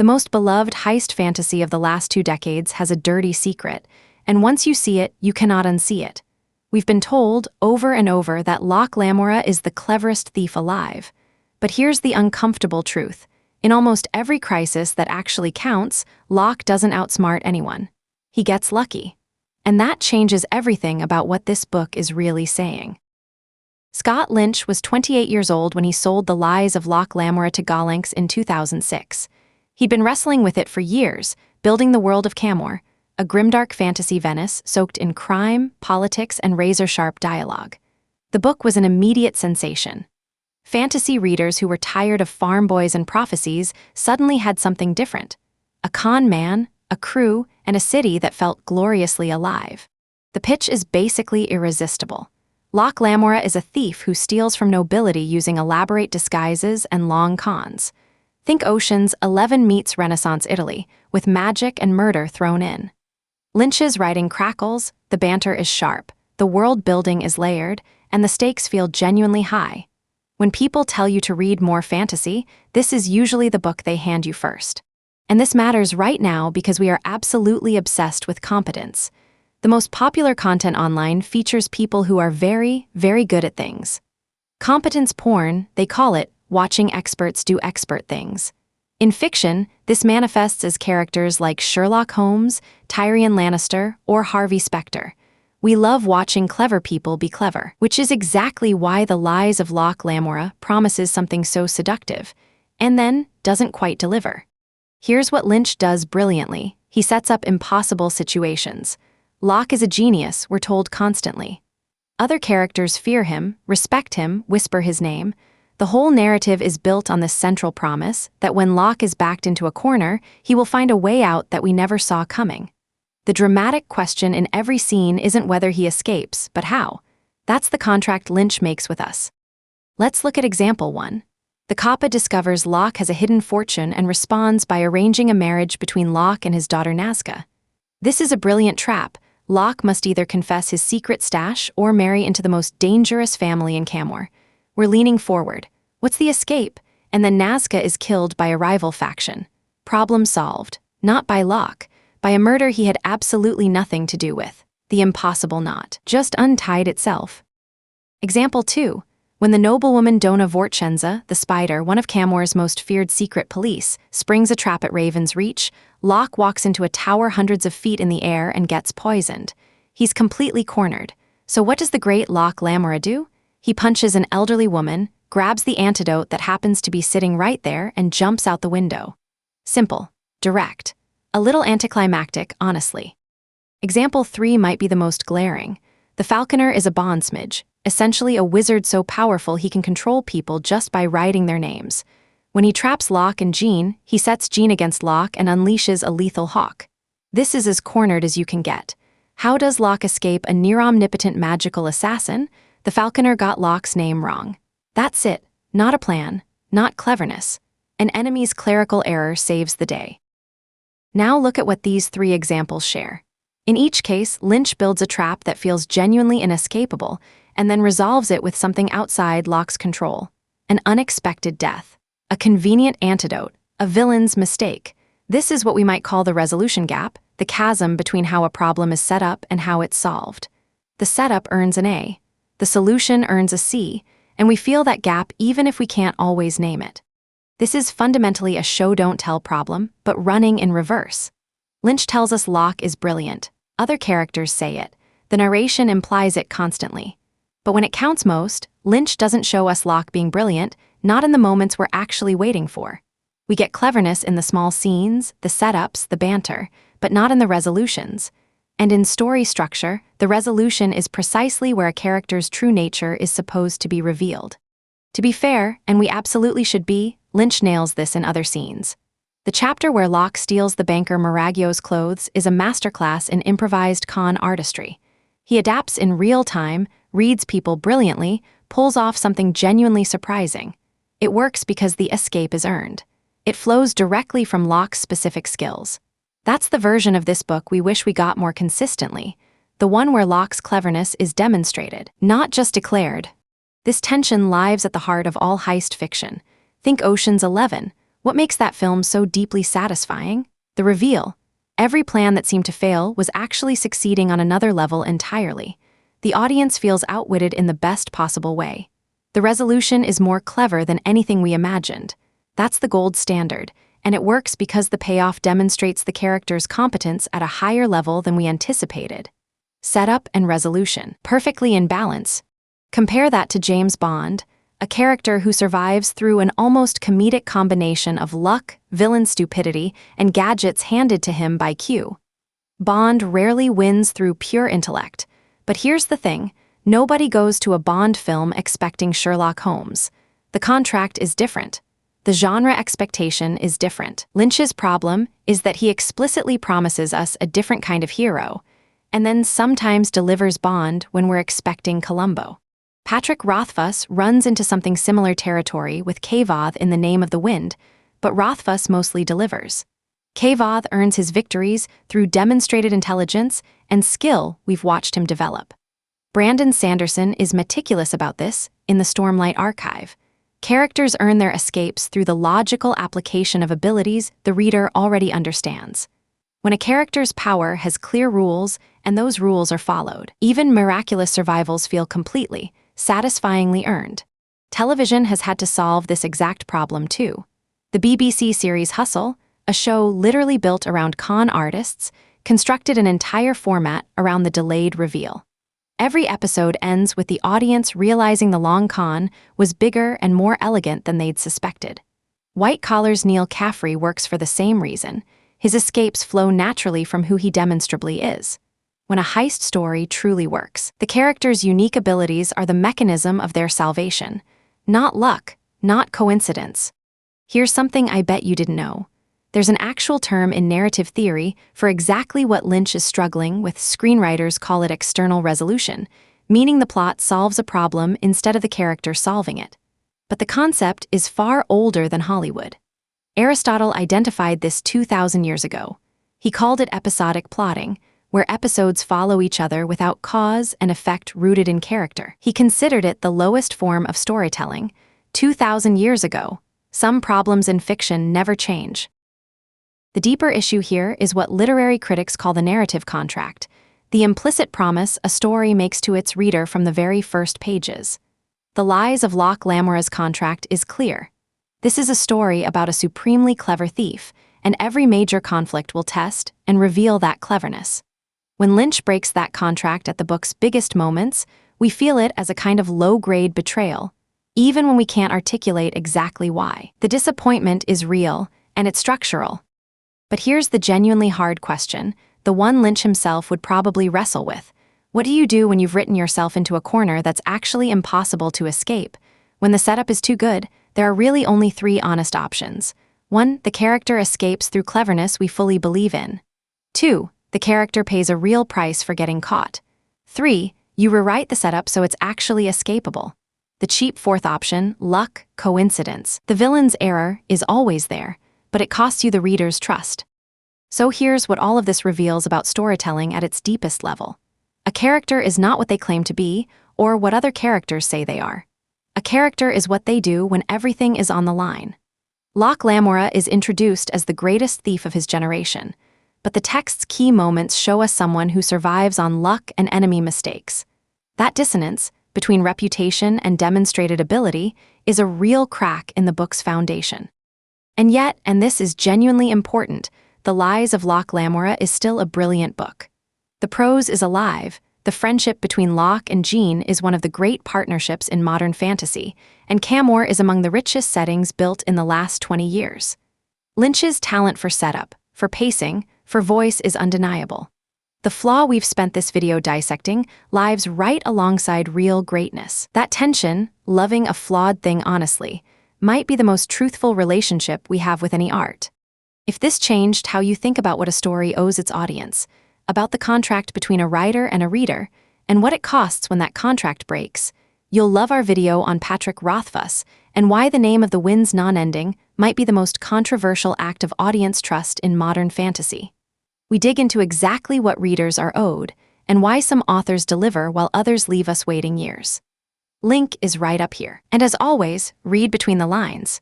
The most beloved heist fantasy of the last 2 decades has a dirty secret, and once you see it, you cannot unsee it. We've been told over and over that Locke Lamora is the cleverest thief alive. But here's the uncomfortable truth. In almost every crisis that actually counts, Locke doesn't outsmart anyone. He gets lucky. And that changes everything about what this book is really saying. Scott Lynch was 28 years old when he sold The Lies of Locke Lamora to Galanx in 2006. He'd been wrestling with it for years, building the World of Camorr, a grimdark fantasy Venice soaked in crime, politics, and razor-sharp dialogue. The book was an immediate sensation. Fantasy readers who were tired of farm boys and prophecies suddenly had something different. A con man, a crew, and a city that felt gloriously alive. The pitch is basically irresistible. Locke Lamora is a thief who steals from nobility using elaborate disguises and long cons. Think Ocean's 11 meets Renaissance Italy, with magic and murder thrown in. Lynch's writing crackles, the banter is sharp, the world building is layered, and the stakes feel genuinely high. When people tell you to read more fantasy, this is usually the book they hand you first. And this matters right now because we are absolutely obsessed with competence. The most popular content online features people who are very, very good at things. Competence porn, they call it, watching experts do expert things. In fiction, this manifests as characters like Sherlock Holmes, Tyrion Lannister, or Harvey Specter. We love watching clever people be clever, which is exactly why The Lies of Locke Lamora promises something so seductive, and then doesn't quite deliver. Here's what Lynch does brilliantly. He sets up impossible situations. Locke is a genius, we're told constantly. Other characters fear him, respect him, whisper his name. The whole narrative is built on this central promise that when Locke is backed into a corner, he will find a way out that we never saw coming. The dramatic question in every scene isn't whether he escapes, but how. That's the contract Lynch makes with us. Let's look at example 1. The Kappa discovers Locke has a hidden fortune and responds by arranging a marriage between Locke and his daughter Nazca. This is a brilliant trap. Locke must either confess his secret stash or marry into the most dangerous family in Camorr. We're leaning forward. What's the escape? And then Nazca is killed by a rival faction. Problem solved. Not by Locke. By a murder he had absolutely nothing to do with. The impossible knot just untied itself. Example 2. When the noblewoman Donna Vorchenza, the Spider, one of Camorr's most feared secret police, springs a trap at Raven's Reach, Locke walks into a tower hundreds of feet in the air and gets poisoned. He's completely cornered. So what does the great Locke Lamora do? He punches an elderly woman, grabs the antidote that happens to be sitting right there, and jumps out the window. Simple. Direct. A little anticlimactic, honestly. Example 3 might be the most glaring. The Falconer is a bondsmidge, essentially a wizard so powerful he can control people just by writing their names. When he traps Locke and Jean, he sets Jean against Locke and unleashes a lethal hawk. This is as cornered as you can get. How does Locke escape a near-omnipotent magical assassin? The Falconer got Locke's name wrong. That's it. Not a plan. Not cleverness. An enemy's clerical error saves the day. Now look at what these 3 examples share. In each case, Lynch builds a trap that feels genuinely inescapable and then resolves it with something outside Locke's control. An unexpected death. A convenient antidote. A villain's mistake. This is what we might call the resolution gap, the chasm between how a problem is set up and how it's solved. The setup earns an A. The solution earns a C, and we feel that gap even if we can't always name it. This is fundamentally a show-don't-tell problem, but running in reverse. Lynch tells us Locke is brilliant. Other characters say it. The narration implies it constantly. But when it counts most, Lynch doesn't show us Locke being brilliant, not in the moments we're actually waiting for. We get cleverness in the small scenes, the setups, the banter, but not in the resolutions. And in story structure, the resolution is precisely where a character's true nature is supposed to be revealed. To be fair, and we absolutely should be, Lynch nails this in other scenes. The chapter where Locke steals the banker Miraggio's clothes is a masterclass in improvised con artistry. He adapts in real time, reads people brilliantly, pulls off something genuinely surprising. It works because the escape is earned. It flows directly from Locke's specific skills. That's the version of this book we wish we got more consistently, the one where Locke's cleverness is demonstrated, not just declared. This tension lies at the heart of all heist fiction. Think Ocean's 11, What makes that film so deeply satisfying? The reveal. Every plan that seemed to fail was actually succeeding on another level entirely. The audience feels outwitted in the best possible way. The resolution is more clever than anything we imagined. That's the gold standard, and it works because the payoff demonstrates the character's competence at a higher level than we anticipated. Setup and resolution, perfectly in balance. Compare that to James Bond, a character who survives through an almost comedic combination of luck, villain stupidity, and gadgets handed to him by Q. Bond rarely wins through pure intellect. But here's the thing, nobody goes to a Bond film expecting Sherlock Holmes. The contract is different. The genre expectation is different. Lynch's problem is that he explicitly promises us a different kind of hero, and then sometimes delivers Bond when we're expecting Columbo. Patrick Rothfuss runs into something similar territory with Cavoth in The Name of the Wind, but Rothfuss mostly delivers. Cavoth earns his victories through demonstrated intelligence and skill we've watched him develop. Brandon Sanderson is meticulous about this in the Stormlight Archive. Characters earn their escapes through the logical application of abilities the reader already understands. When a character's power has clear rules and those rules are followed, even miraculous survivals feel completely, satisfyingly earned. Television has had to solve this exact problem too. The BBC series Hustle, a show literally built around con artists, constructed an entire format around the delayed reveal. Every episode ends with the audience realizing the long con was bigger and more elegant than they'd suspected. White Collar's Neil Caffrey works for the same reason. His escapes flow naturally from who he demonstrably is. When a heist story truly works, the character's unique abilities are the mechanism of their salvation. Not luck, not coincidence. Here's something I bet you didn't know. There's an actual term in narrative theory for exactly what Lynch is struggling with. Screenwriters call it external resolution, meaning the plot solves a problem instead of the character solving it. But the concept is far older than Hollywood. Aristotle identified this 2,000 years ago. He called it episodic plotting, where episodes follow each other without cause and effect rooted in character. He considered it the lowest form of storytelling. 2,000 years ago, some problems in fiction never change. The deeper issue here is what literary critics call the narrative contract, the implicit promise a story makes to its reader from the very first pages. The Lies of Locke Lamora's contract is clear. This is a story about a supremely clever thief, and every major conflict will test and reveal that cleverness. When Lynch breaks that contract at the book's biggest moments, we feel it as a kind of low-grade betrayal, even when we can't articulate exactly why. The disappointment is real, and it's structural. But here's the genuinely hard question, the one Lynch himself would probably wrestle with. What do you do when you've written yourself into a corner that's actually impossible to escape? When the setup is too good, there are really only three honest options. 1. The character escapes through cleverness we fully believe in. 2. The character pays a real price for getting caught. 3. You rewrite the setup so it's actually escapable. The cheap fourth option, luck, coincidence. The villain's error is always there, but it costs you the reader's trust. So here's what all of this reveals about storytelling at its deepest level. A character is not what they claim to be, or what other characters say they are. A character is what they do when everything is on the line. Locke Lamora is introduced as the greatest thief of his generation, but the text's key moments show us someone who survives on luck and enemy mistakes. That dissonance, between reputation and demonstrated ability, is a real crack in the book's foundation. And yet, and this is genuinely important, The Lies of Locke Lamora is still a brilliant book. The prose is alive, the friendship between Locke and Jean is one of the great partnerships in modern fantasy, and Camorr is among the richest settings built in the last 20 years. Lynch's talent for setup, for pacing, for voice is undeniable. The flaw we've spent this video dissecting lives right alongside real greatness. That tension, loving a flawed thing honestly, might be the most truthful relationship we have with any art. If this changed how you think about what a story owes its audience, about the contract between a writer and a reader, and what it costs when that contract breaks, you'll love our video on Patrick Rothfuss and why The Name of the Wind's non-ending might be the most controversial act of audience trust in modern fantasy. We dig into exactly what readers are owed and why some authors deliver while others leave us waiting years. Link is right up here. And as always, read between the lines.